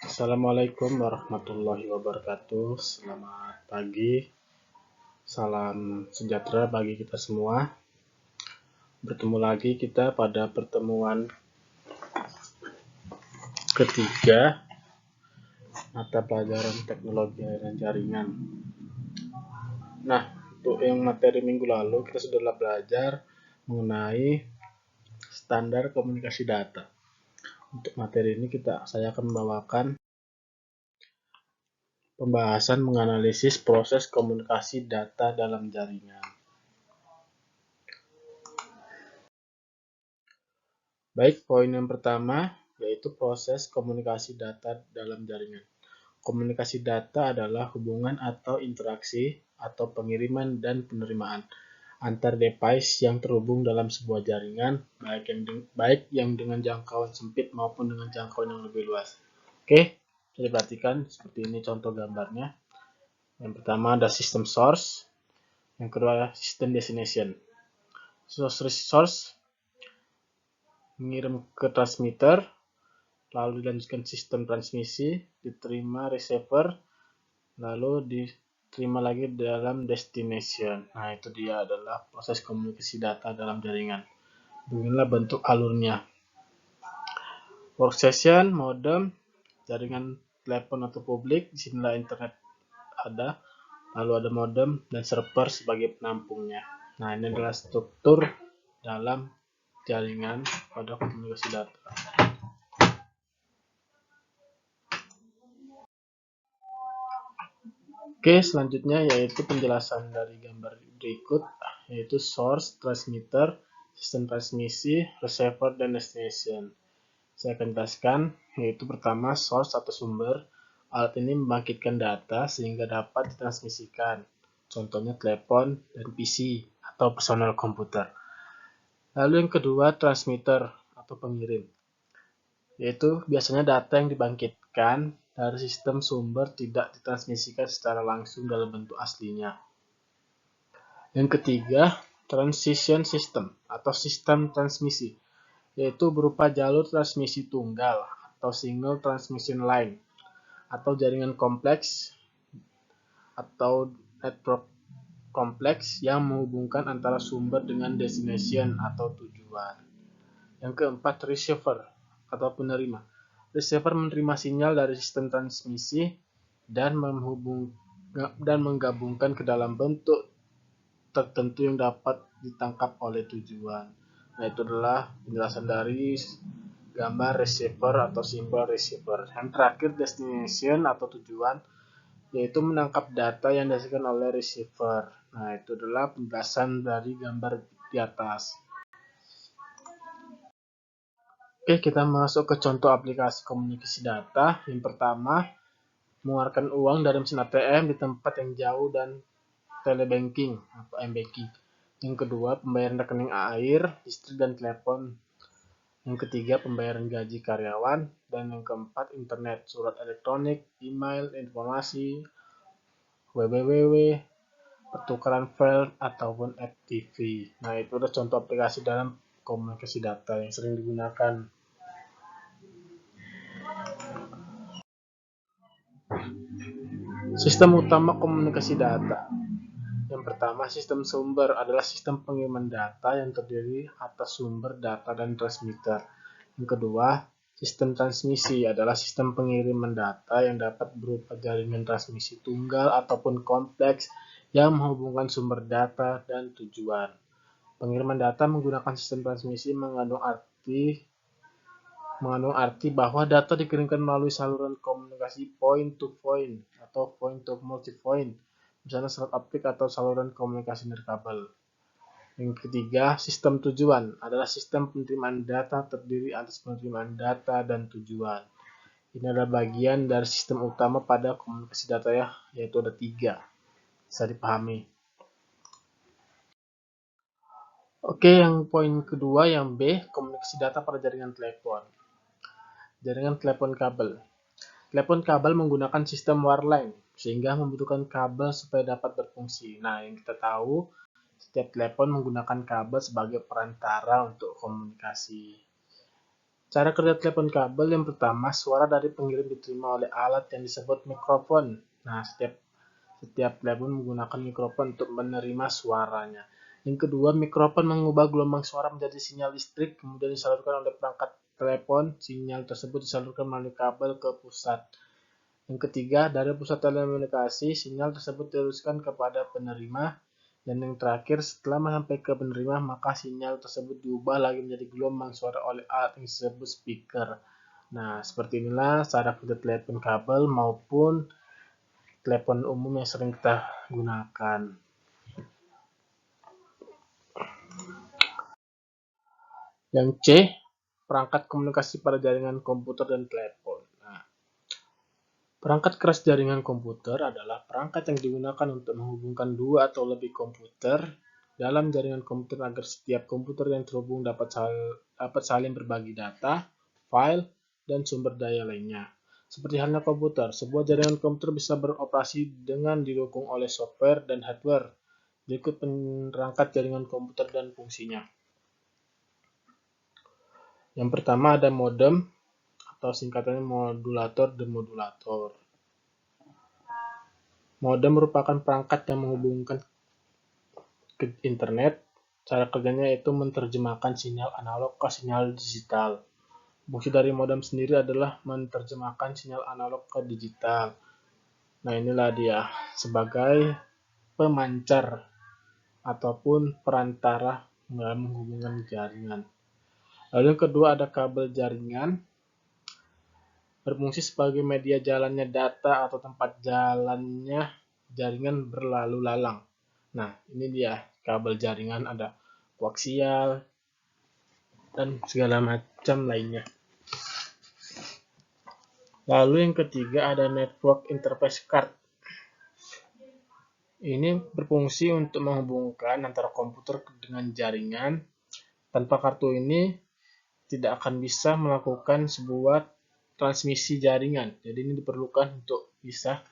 Assalamualaikum warahmatullahi wabarakatuh. Selamat pagi, salam sejahtera bagi kita semua. Bertemu lagi kita pada pertemuan ketiga mata pelajaran teknologi dan jaringan. Nah, untuk yang materi minggu lalu kita sudah belajar mengenai standar komunikasi data. Untuk materi ini saya akan membawakan pembahasan menganalisis proses komunikasi data dalam jaringan. Baik, poin yang pertama yaitu proses komunikasi data dalam jaringan. Komunikasi data adalah hubungan atau interaksi atau pengiriman dan penerimaan antar device yang terhubung dalam sebuah jaringan, baik yang dengan jangkauan sempit maupun dengan jangkauan yang lebih luas. Oke, bisa diperhatikan seperti ini contoh gambarnya. Yang pertama ada sistem source, yang kedua adalah sistem destination. Source mengirim ke transmitter, lalu dilanjutkan sistem transmisi, diterima receiver, lalu diterima lagi dalam destination. Nah, itu dia adalah proses komunikasi data dalam jaringan. Beginilah bentuk alurnya. Workstation, modem, jaringan telepon atau publik, disinilah internet ada, lalu ada modem dan server sebagai penampungnya. Nah, ini adalah struktur dalam jaringan pada komunikasi data. Oke, selanjutnya yaitu penjelasan dari gambar berikut, yaitu source, transmitter, sistem transmisi, receiver, dan destination. Saya akan jelaskan, yaitu pertama source atau sumber. Alat ini membangkitkan data sehingga dapat ditransmisikan, contohnya telepon dan PC atau personal komputer. Lalu yang kedua transmitter atau pengirim, yaitu biasanya data yang dibangkitkan dari sistem sumber tidak ditransmisikan secara langsung dalam bentuk aslinya. Yang ketiga, transition system atau sistem transmisi, yaitu berupa jalur transmisi tunggal atau single transmission line atau jaringan kompleks atau network kompleks yang menghubungkan antara sumber dengan destination atau tujuan. Yang keempat, receiver atau penerima. Receiver menerima sinyal dari sistem transmisi dan menggabungkan ke dalam bentuk tertentu yang dapat ditangkap oleh tujuan. Nah, itu adalah penjelasan dari gambar receiver atau simbol receiver. Yang terakhir, destination atau tujuan, yaitu menangkap data yang dihasilkan oleh receiver. Nah, itu adalah penjelasan dari gambar di atas. Oke, kita masuk ke contoh aplikasi komunikasi data. Yang pertama, mengeluarkan uang dari mesin ATM di tempat yang jauh dan telebanking atau m-banking. Yang kedua, pembayaran rekening air, listrik, dan telepon. Yang ketiga, pembayaran gaji karyawan. Dan yang keempat, internet, surat elektronik, email, informasi, www, pertukaran file, ataupun FTP. Nah, itu adalah contoh aplikasi dalam komunikasi data yang sering digunakan. Sistem utama komunikasi data. Yang pertama, sistem sumber adalah sistem pengiriman data yang terdiri atas sumber data dan transmitter. Yang kedua, sistem transmisi adalah sistem pengiriman data yang dapat berupa jaringan transmisi tunggal ataupun kompleks yang menghubungkan sumber data dan tujuan. Pengiriman data menggunakan sistem transmisi mengandung arti bahwa data dikirimkan melalui saluran komunikasi point-to-point atau point-to-multipoint, misalnya serat optik atau saluran komunikasi nirkabel. Yang ketiga, sistem tujuan adalah sistem penerimaan data terdiri atas penerimaan data dan tujuan. Ini adalah bagian dari sistem utama pada komunikasi data yaitu ada 3. Bisa dipahami. Oke, yang poin kedua, yang B, komunikasi data pada jaringan telepon. Jaringan telepon kabel. Telepon kabel menggunakan sistem wireline, sehingga membutuhkan kabel supaya dapat berfungsi. Nah, yang kita tahu, setiap telepon menggunakan kabel sebagai perantara untuk komunikasi. Cara kerja telepon kabel yang pertama, suara dari pengirim diterima oleh alat yang disebut mikrofon. Nah, setiap telepon menggunakan mikrofon untuk menerima suaranya. Yang kedua, mikrofon mengubah gelombang suara menjadi sinyal listrik, kemudian disalurkan oleh perangkat telepon. Sinyal tersebut disalurkan melalui kabel ke pusat. Yang ketiga, dari pusat telekomunikasi, sinyal tersebut diteruskan kepada penerima. Dan yang terakhir, setelah sampai ke penerima, maka sinyal tersebut diubah lagi menjadi gelombang suara oleh alat yang disebut speaker. Nah, seperti inilah cara kerja telepon kabel maupun telepon umum yang sering kita gunakan. Yang C, perangkat komunikasi pada jaringan komputer dan telepon. Nah, perangkat keras jaringan komputer adalah perangkat yang digunakan untuk menghubungkan dua atau lebih komputer dalam jaringan komputer agar setiap komputer yang terhubung dapat saling berbagi data, file, dan sumber daya lainnya. Seperti halnya komputer, sebuah jaringan komputer bisa beroperasi dengan didukung oleh software dan hardware. Berikut perangkat jaringan komputer dan fungsinya. Yang pertama ada modem atau singkatannya modulator demodulator. Modem merupakan perangkat yang menghubungkan ke internet. Cara kerjanya yaitu menerjemahkan sinyal analog ke sinyal digital. Fungsi dari modem sendiri adalah menerjemahkan sinyal analog ke digital. Nah, inilah dia sebagai pemancar ataupun perantara dalam menghubungkan jaringan. Lalu yang kedua ada kabel jaringan. Berfungsi sebagai media jalannya data atau tempat jalannya jaringan berlalu lalang. Nah, ini dia kabel jaringan, ada koaksial dan segala macam lainnya. Lalu yang ketiga ada network interface card. Ini berfungsi untuk menghubungkan antara komputer dengan jaringan. Tanpa kartu ini tidak akan bisa melakukan sebuah transmisi jaringan. Jadi ini diperlukan untuk bisa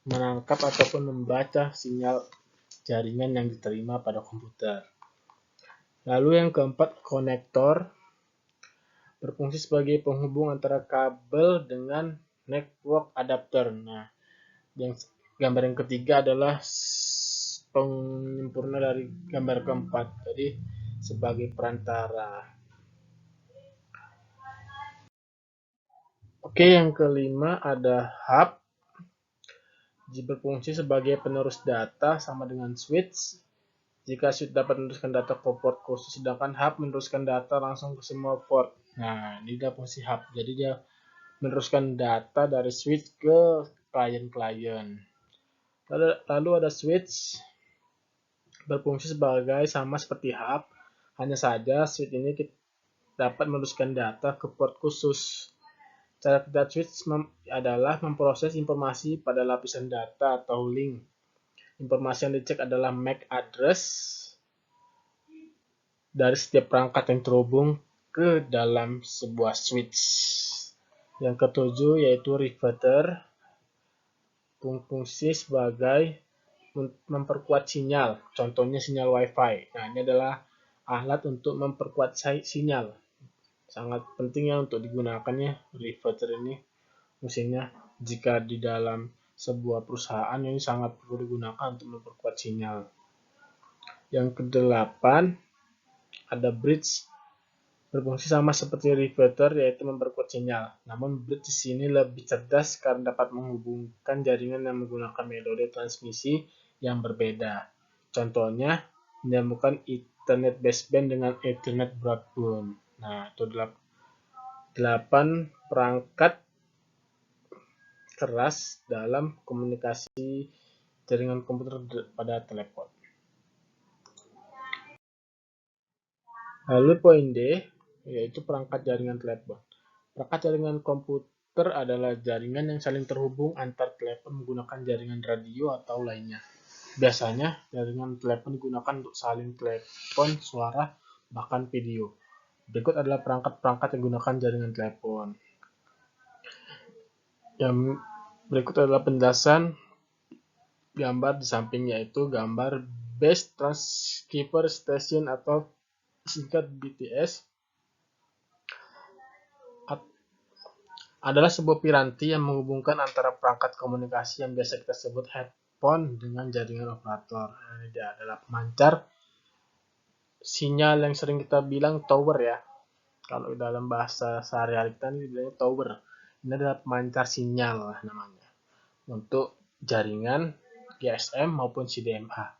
menangkap ataupun membaca sinyal jaringan yang diterima pada komputer. Lalu yang keempat, konektor. Berfungsi sebagai penghubung antara kabel dengan network adapter. Nah, gambar yang ketiga adalah penyempurna dari gambar keempat. Jadi sebagai perantara. Oke, yang kelima ada hub. Berfungsi sebagai penerus data sama dengan switch. Jika switch dapat meneruskan data ke port khusus, sedangkan hub meneruskan data langsung ke semua port. Nah, ini adalah fungsi hub. Jadi dia meneruskan data dari switch ke klien-klien. Lalu ada switch, berfungsi sebagai sama seperti hub, hanya saja switch ini dapat meneruskan data ke port khusus. Cara kerja switch adalah memproses informasi pada lapisan data atau link. Informasi yang dicek adalah MAC address dari setiap perangkat yang terhubung ke dalam sebuah switch. Yang ketujuh yaitu riveter, fungsi sebagai memperkuat sinyal, contohnya sinyal WiFi. Nah, ini adalah alat untuk memperkuat sinyal. Sangat penting ya untuk digunakannya riveter ini. Fungsinya jika di dalam sebuah perusahaan ini sangat perlu digunakan untuk memperkuat sinyal. Yang kedelapan ada bridge, berfungsi sama seperti riveter yaitu memperkuat sinyal. Namun bridge di sini lebih cerdas karena dapat menghubungkan jaringan yang menggunakan metode transmisi yang berbeda. Contohnya menyambungkan Ethernet baseband dengan Ethernet broadband. Nah, itu 8 perangkat keras dalam komunikasi jaringan komputer pada telepon. Lalu poin D, yaitu perangkat jaringan telepon. Perangkat jaringan komputer adalah jaringan yang saling terhubung antar telepon menggunakan jaringan radio atau lainnya. Biasanya, jaringan telepon digunakan untuk saling telepon, suara, bahkan video. Berikut adalah perangkat-perangkat yang digunakan jaringan telepon. Yang berikut adalah penjelasan gambar di samping, yaitu gambar Base Transceiver Station atau singkat BTS. adalah sebuah piranti yang menghubungkan antara perangkat komunikasi yang biasa kita sebut headphone dengan jaringan operator. Ini dia adalah pemancar sinyal yang sering kita bilang tower ya. Kalau dalam bahasa sehari-hari kita ini bilangnya tower. Ini adalah pemancar sinyal namanya untuk jaringan GSM maupun CDMA.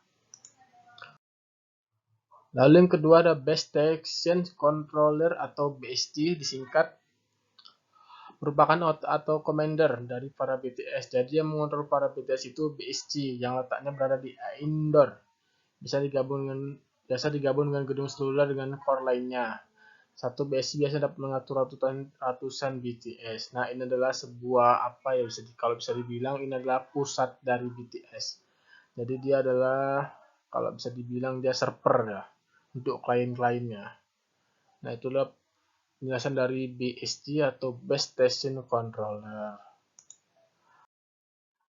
Lalu yang kedua ada Base Station Controller atau BSC disingkat, merupakan atau commander dari para BTS. Jadi yang mengontrol para BTS itu BSC yang letaknya berada di indoor. Biasa digabung dengan gedung seluler dengan core lainnya. Satu BSC biasa dapat mengatur ratusan BTS. Nah, ini adalah sebuah apa ya, kalau bisa dibilang ini adalah pusat dari BTS. Jadi dia adalah, kalau bisa dibilang dia server ya untuk klien-kliennya. Nah, itulah penjelasan dari BSC atau Base Station Controller.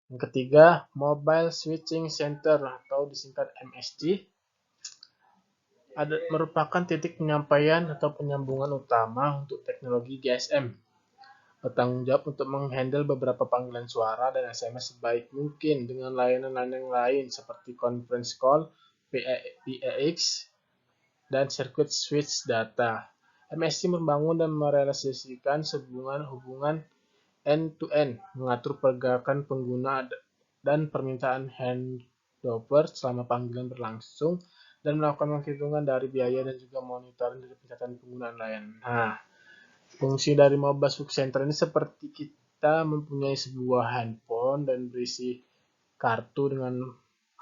Yang ketiga, Mobile Switching Center atau disingkat MSC merupakan titik penyampaian atau penyambungan utama untuk teknologi GSM. Bertanggung jawab untuk menghandle beberapa panggilan suara dan SMS sebaik mungkin dengan layanan-layanan lain seperti conference call, PAX, dan circuit switch data. MSC membangun dan merealisasikan hubungan end-to-end, mengatur pergerakan pengguna dan permintaan handover selama panggilan berlangsung, dan melakukan penghitungan dari biaya dan juga monitoring dari pencatatan penggunaan lain. Nah, fungsi dari Mobile Switching Center ini seperti kita mempunyai sebuah handphone dan berisi kartu dengan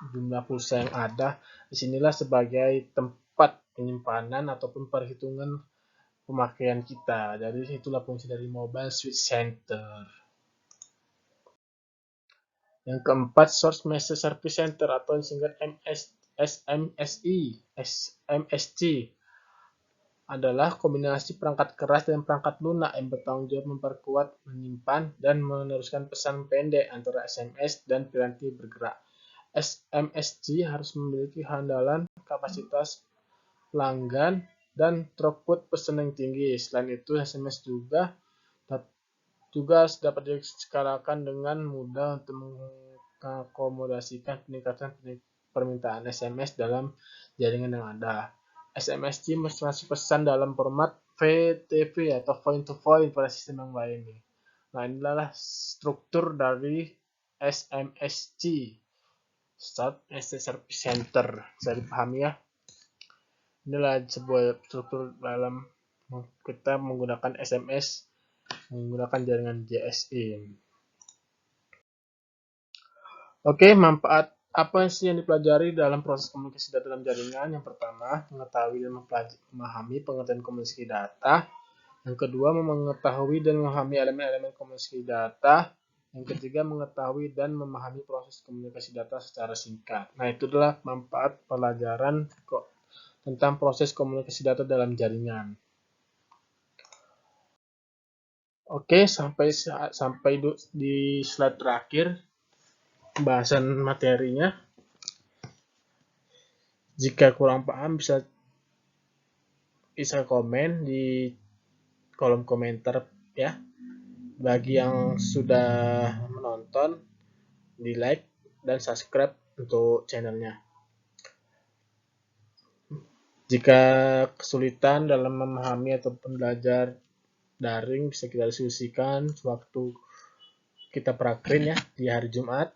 jumlah pulsa yang ada. Disinilah sebagai tempat penyimpanan ataupun perhitungan pemakaian kita. Jadi itulah fungsi dari Mobile Switch Center. Yang keempat, Source Message Service Center atau disingkat SMSC adalah kombinasi perangkat keras dan perangkat lunak yang bertanggung jawab memperkuat, menyimpan, dan meneruskan pesan pendek antara SMS dan piranti bergerak. SMSC harus memiliki handalan, kapasitas pelanggan, dan throughput pesan yang tinggi. Selain itu, SMS juga dapat diskalakan dengan mudah untuk mengakomodasikan peningkatan permintaan SMS dalam jaringan yang ada. SMSC mentransfer pesan dalam format VTP atau point to point pada sistem yang lainnya. Nah, inilah struktur dari SMSC, Start Message Service Center. Bisa dipahami ya? Inilah sebuah struktur dalam kita menggunakan SMS, menggunakan jaringan GSM. Oke, manfaat apa sih yang dipelajari dalam proses komunikasi data dalam jaringan? Yang pertama, mengetahui dan memahami pengertian komunikasi data. Yang kedua, mengetahui dan memahami elemen-elemen komunikasi data. Yang ketiga, mengetahui dan memahami proses komunikasi data secara singkat. Nah, itu adalah manfaat pelajaran tentang proses komunikasi data dalam jaringan. Oke, sampai di slide terakhir pembahasan materinya. Jika kurang paham bisa komen di kolom komentar ya. Bagi yang sudah menonton, di like dan subscribe untuk channelnya. Jika kesulitan dalam memahami ataupun belajar daring, bisa kita diskusikan waktu kita prakrin ya di hari Jumat.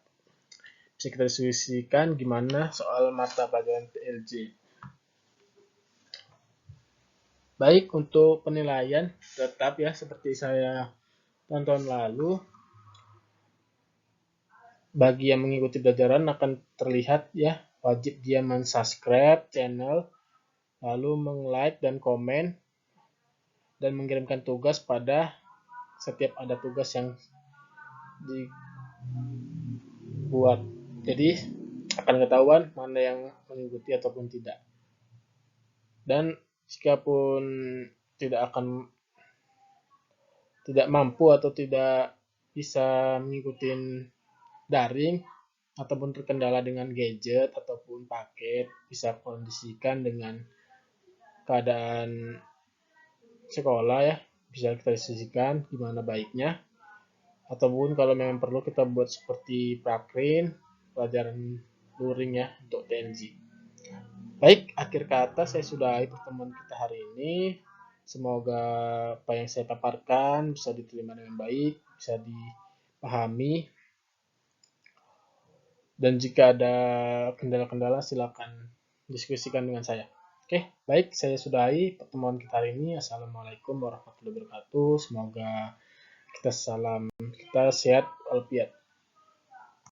Bisa kita diskusikan gimana soal mata pelajaran TLJ. Baik, untuk penilaian tetap ya seperti saya tahun lalu. Bagi yang mengikuti pelajaran akan terlihat ya, wajib dia mensubscribe channel, lalu meng-like dan komen, dan mengirimkan tugas pada setiap ada tugas yang dibuat. Jadi akan ketahuan mana yang mengikuti ataupun tidak. Dan jikapun tidak mampu atau tidak bisa mengikuti daring ataupun terkendala dengan gadget ataupun paket, bisa kondisikan dengan keadaan sekolah ya, bisa kita diskusikan gimana baiknya. Ataupun kalau memang perlu kita buat seperti praprint, pelajaran luring ya untuk TNG. Baik, akhir kata saya sudahi pertemuan kita hari ini. Semoga apa yang saya paparkan bisa diterima dengan baik, bisa dipahami. Dan jika ada kendala-kendala silakan diskusikan dengan saya. Oke, baik, saya sudahi pertemuan kita hari ini. Assalamualaikum warahmatullahi wabarakatuh. Semoga kita sehat walafiat.